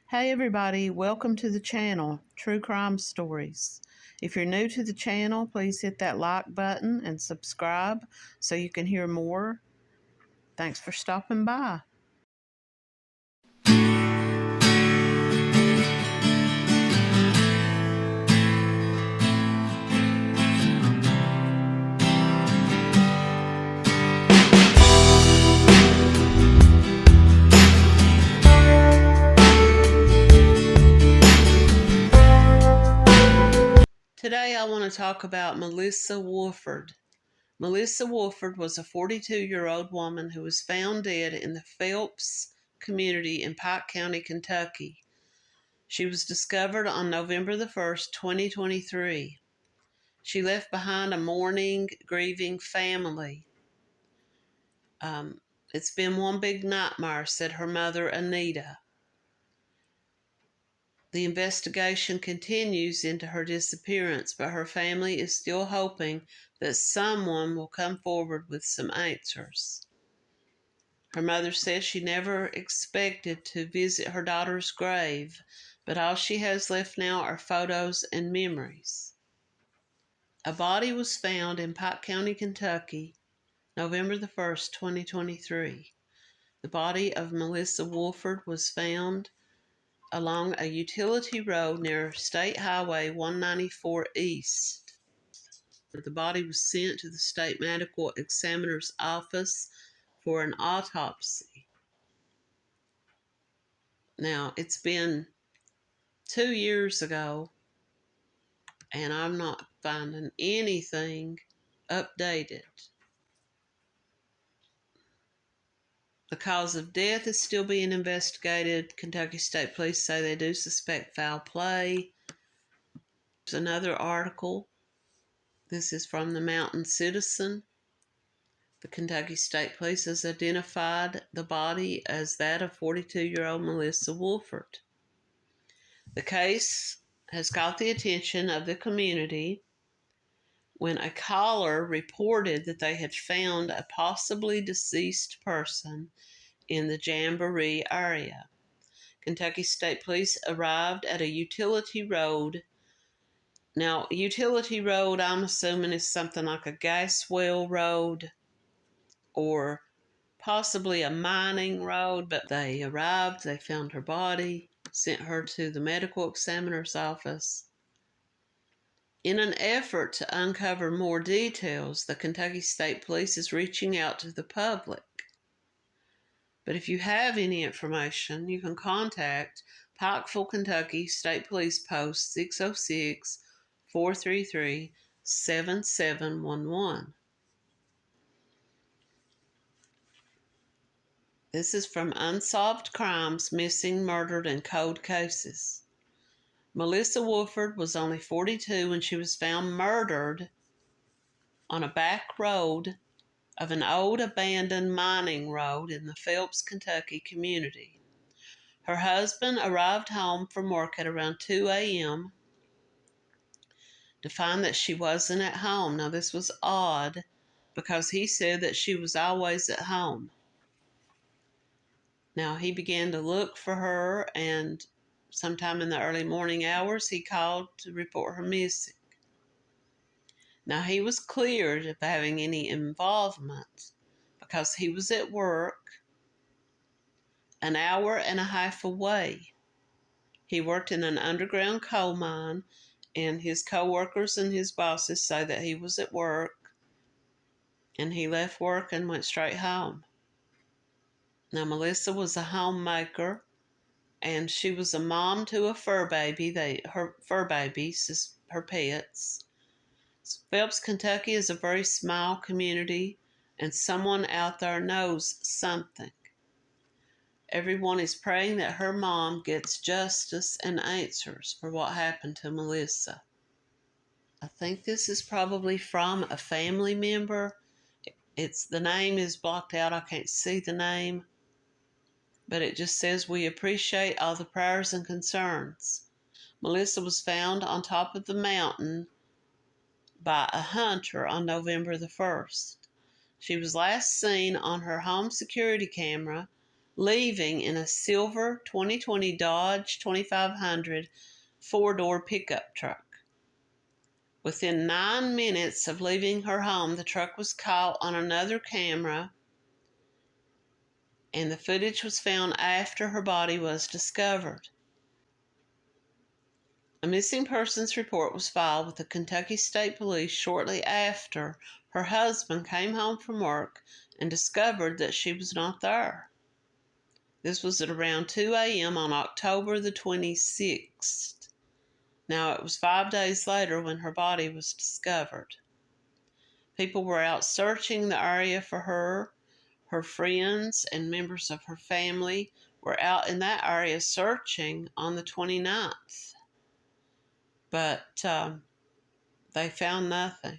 Hey everybody, welcome to the channel, True Crime Stories. If you're new to the channel, please hit that like button and subscribe so you can hear more. Thanks for stopping by. Today I want to talk about Melissa Wolford. Melissa Wolford was a 42-year-old woman who was found dead in the Phelps community in Pike County, Kentucky. She was discovered on November the 1st, 2023. She left behind a mourning, grieving family. It's been one big nightmare, said her mother, Anita. The investigation continues into her disappearance, but her family is still hoping that someone will come forward with some answers. Her mother says she never expected to visit her daughter's grave, but all she has left now are photos and memories. A body was found in Pike County, Kentucky, November the 1st, 2023. The body of Melissa Wolford was found along a utility road near State Highway 194 East. The body was sent to the state medical examiner's office for an autopsy. Now, it's been 2 years ago, and I'm not finding anything updated. The cause of death is still being investigated. Kentucky State Police say they do suspect foul play. There's another article. This is from the Mountain Citizen. The Kentucky State Police has identified the body as that of 42-year-old Melissa Wolford. The case has caught the attention of the community when a caller reported that they had found a possibly deceased person in the Jamboree area. Kentucky State Police arrived at a utility road. Now, utility road, I'm assuming, is something like a gas well road or possibly a mining road, but they arrived, they found her body, sent her to the medical examiner's office. In an effort to uncover more details, the Kentucky State Police is reaching out to the public. But if you have any information, you can contact Pikeville, Kentucky State Police Post 606-433-7711. This is from Unsolved Crimes, Missing, Murdered, and Cold Cases. Melissa Wolford was only 42 when she was found murdered on a back road of an old abandoned mining road in the Phelps, Kentucky community. Her husband arrived home from work at around 2 a.m. to find that she wasn't at home. Now, this was odd because he said that she was always at home. Now, he began to look for her, and sometime in the early morning hours, he called to report her missing. Now, he was cleared of having any involvement because he was at work an hour and a half away. He worked in an underground coal mine, and his co-workers and his bosses say that he was at work, and he left work and went straight home. Now, Melissa was a homemaker, and she was a mom to a fur baby. Her fur babies is her pets. Phelps, Kentucky is a very small community, and someone out there knows something. Everyone is praying that her mom gets justice and answers for what happened to Melissa. I think this is probably from a family member. The name is blocked out. I can't see the name. But it just says, "We appreciate all the prayers and concerns." Melissa was found on top of the mountain by a hunter on November the 1st. She was last seen on her home security camera leaving in a silver 2020 Dodge 2500 four-door pickup truck. Within 9 minutes of leaving her home, the truck was caught on another camera, and the footage was found after her body was discovered. A missing persons report was filed with the Kentucky State Police shortly after her husband came home from work and discovered that she was not there. This was at around 2 a.m. on October the 26th. Now, it was 5 days later when her body was discovered. People were out searching the area for her. Her friends and members of her family were out in that area searching on the 29th. But they found nothing.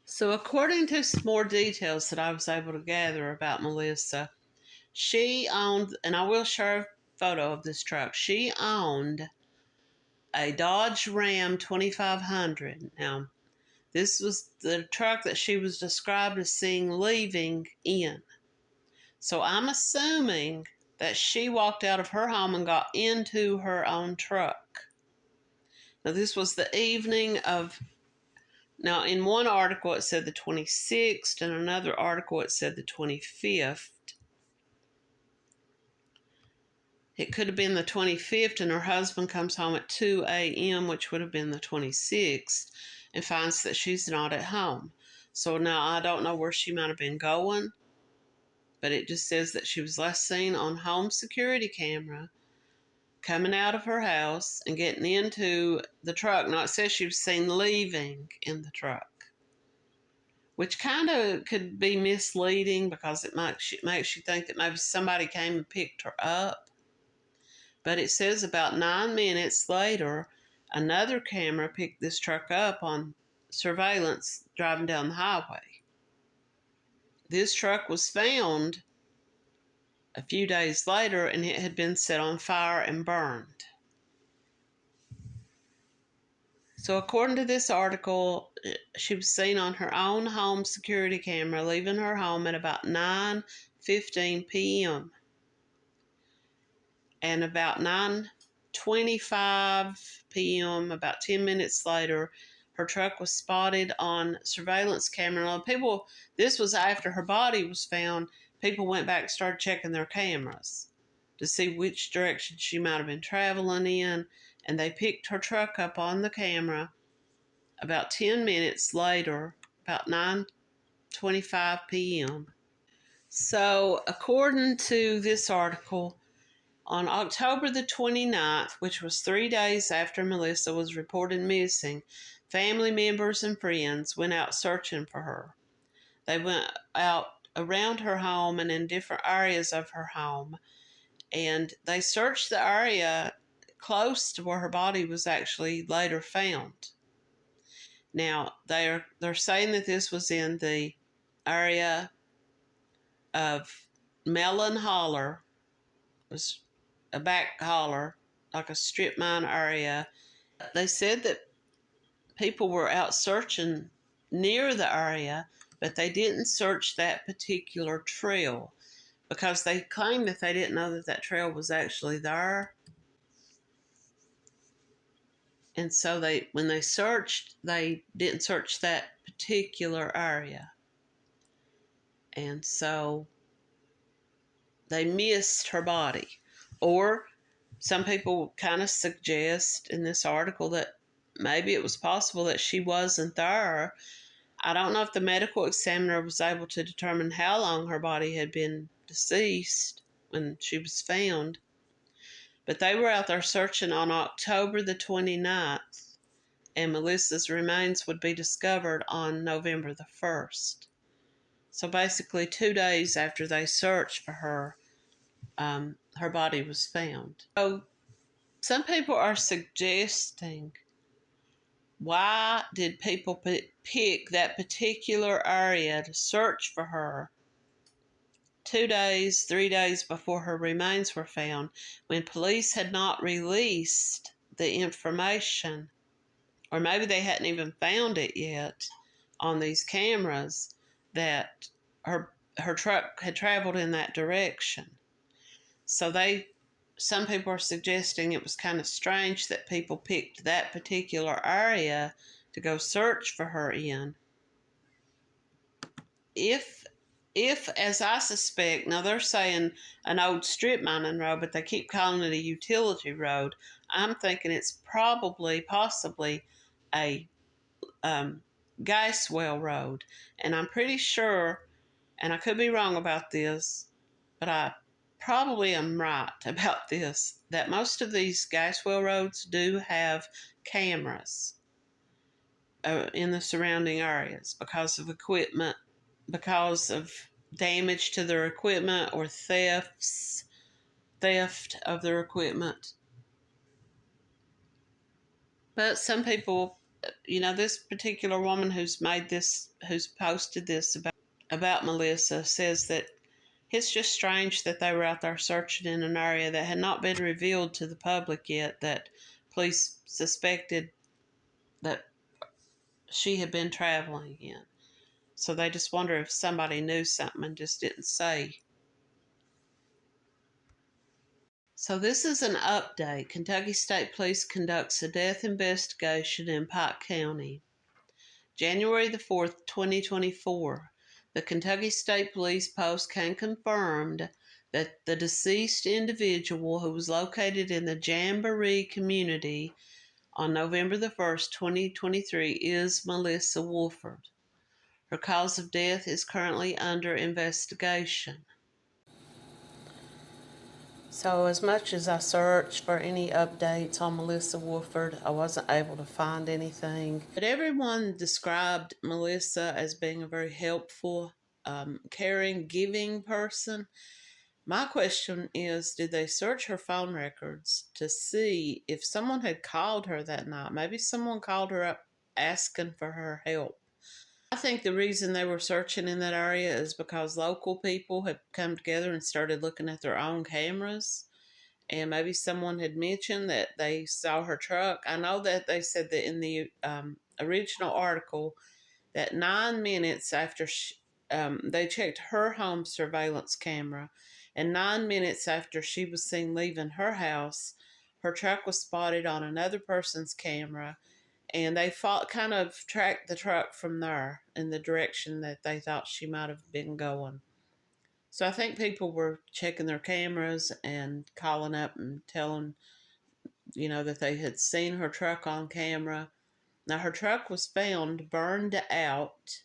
So according to some more details that I was able to gather about Melissa, she owned, and I will share a photo of this truck, she owned a Dodge Ram 2500. Now, this was the truck that she was described as seeing leaving in. So I'm assuming that she walked out of her home and got into her own truck. Now, this was the evening of, now in one article it said the 26th, and another article it said the 25th. It could have been the 25th, and her husband comes home at 2 a.m., which would have been the 26th, and finds that she's not at home. So now I don't know where she might have been going, but it just says that she was last seen on home security camera coming out of her house and getting into the truck. Now, it says she was seen leaving in the truck, which kind of could be misleading because it makes you think that maybe somebody came and picked her up. But it says about 9 minutes later, another camera picked this truck up on surveillance driving down the highway. This truck was found a few days later, and it had been set on fire and burned. So according to this article, she was seen on her own home security camera leaving her home at about 9:15 p.m. And about 9:25 p.m., about 10 minutes later, her truck was spotted on surveillance camera. Now, this was after her body was found. People went back and started checking their cameras to see which direction she might have been traveling in, and they picked her truck up on the camera about 10 minutes later, about 9:25 p.m. So, according to this article, on October the 29th, which was 3 days after Melissa was reported missing, family members and friends went out searching for her. They went out around her home and in different areas of her home, and they searched the area close to where her body was actually later found. Now, they're saying that this was in the area of Melon Holler. It was a back holler, like a strip mine area. They said that people were out searching near the area, but they didn't search that particular trail because they claimed that they didn't know that that trail was actually there. And so when they searched, they didn't search that particular area. And so they missed her body. Or some people kind of suggest in this article that maybe it was possible that she wasn't there. I don't know if the medical examiner was able to determine how long her body had been deceased when she was found. But they were out there searching on October the 29th, and Melissa's remains would be discovered on November the 1st. So basically 2 days after they searched for her, her body was found. So some people are suggesting, why did people pick that particular area to search for her 2 days, 3 days before her remains were found, when police had not released the information, or maybe they hadn't even found it yet on these cameras, that her her truck had traveled in that direction. So some people are suggesting it was kind of strange that people picked that particular area to go search for her in. If as I suspect, now they're saying an old strip mining road, but they keep calling it a utility road. I'm thinking it's possibly a gas well road, and I'm pretty sure, and I could be wrong about this, but I probably am right about this, that most of these gas well roads do have cameras in the surrounding areas because of equipment, because of damage to their equipment or theft of their equipment. But some people, this particular woman who's posted this about Melissa says that it's just strange that they were out there searching in an area that had not been revealed to the public yet, that police suspected that she had been traveling in. So they just wonder if somebody knew something and just didn't say. So this is an update. Kentucky State Police conducts a death investigation in Pike County. January the 4th, 2024. The Kentucky State Police Post can confirm that the deceased individual, who was located in the Jamboree community on November the 1st, 2023, is Melissa Wolford. Her cause of death is currently under investigation. So as much as I searched for any updates on Melissa Wolford, I wasn't able to find anything. But everyone described Melissa as being a very helpful, caring, giving person. My question is, did they search her phone records to see if someone had called her that night? Maybe someone called her up asking for her help. I think the reason they were searching in that area is because local people had come together and started looking at their own cameras. And maybe someone had mentioned that they saw her truck. I know that they said that in the original article that 9 minutes after they checked her home surveillance camera, and 9 minutes after she was seen leaving her house, her truck was spotted on another person's camera, and they kind of tracked the truck from there in the direction that they thought she might have been going. So I think people were checking their cameras and calling up and telling, that they had seen her truck on camera. Now, her truck was found burned out.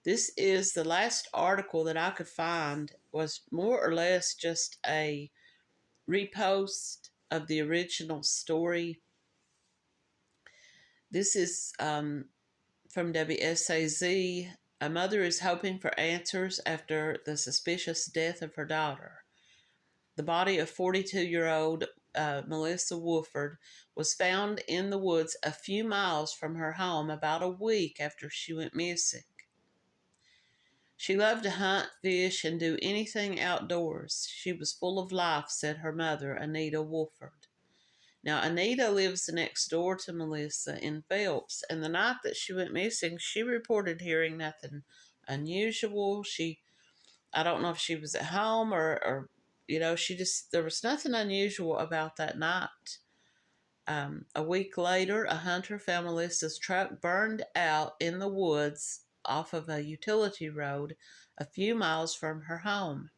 This is the last article that I could find, was more or less just a repost of the original story. This is from WSAZ. A mother is hoping for answers after the suspicious death of her daughter. The body of 42-year-old Melissa Wolford was found in the woods a few miles from her home about a week after she went missing. She loved to hunt, fish, and do anything outdoors. She was full of life, said her mother, Anita Wolford. Now, Anita lives next door to Melissa in Phelps, and the night that she went missing, she reported hearing nothing unusual. I don't know if she was at home or there was nothing unusual about that night. A week later, a hunter found Melissa's truck burned out in the woods off of a utility road a few miles from her home.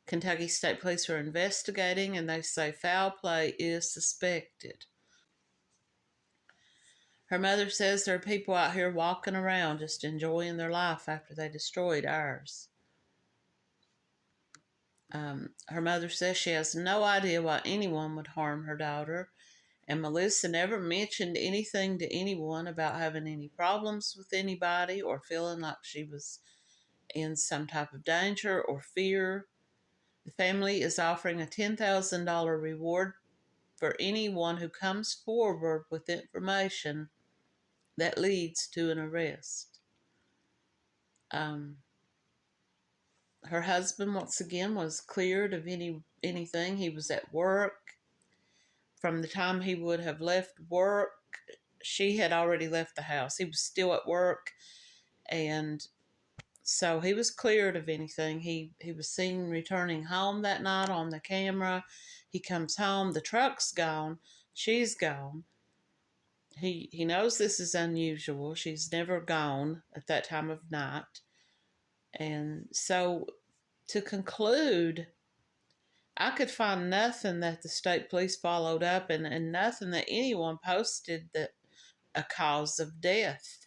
Kentucky State Police are investigating, and they say foul play is suspected. Her mother says there are people out here walking around just enjoying their life after they destroyed ours. Her mother says she has no idea why anyone would harm her daughter, and Melissa never mentioned anything to anyone about having any problems with anybody or feeling like she was in some type of danger or fear. The family is offering a $10,000 reward for anyone who comes forward with information that leads to an arrest. Her husband, once again, was cleared of anything. He was at work. From the time he would have left work, she had already left the house. He was still at work, and So he was cleared of anything. He was seen returning home that night on the camera. He comes home, the truck's gone, she's gone. He knows this is unusual. She's never gone at that time of night. And so to conclude, I could find nothing that the state police followed up, and nothing that anyone posted that a cause of death.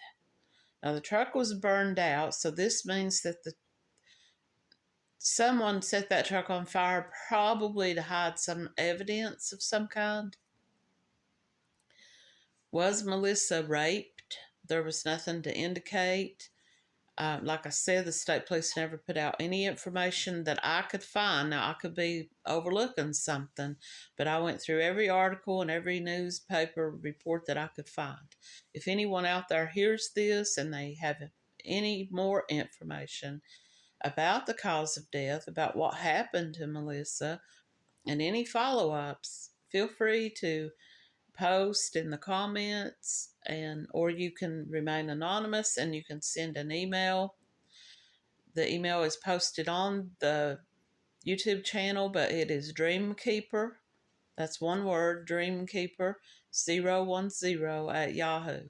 Now the truck was burned out, so this means that someone set that truck on fire, probably to hide some evidence of some kind. Was Melissa raped? There was nothing to indicate. Like I said, the state police never put out any information that I could find. Now, I could be overlooking something, but I went through every article and every newspaper report that I could find. If anyone out there hears this and they have any more information about the cause of death, about what happened to Melissa, and any follow ups, feel free to post in the comments, and or you can remain anonymous and you can send an email. The email is posted on the YouTube channel, but it is Dreamkeeper. That's one word, Dreamkeeper010 at Yahoo.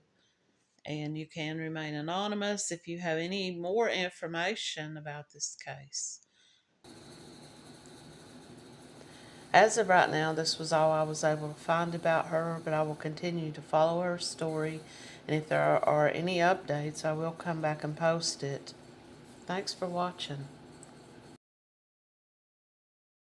And you can remain anonymous if you have any more information about this case. As of right now, this was all I was able to find about her, but I will continue to follow her story, and if there are any updates, I will come back and post it. Thanks for watching.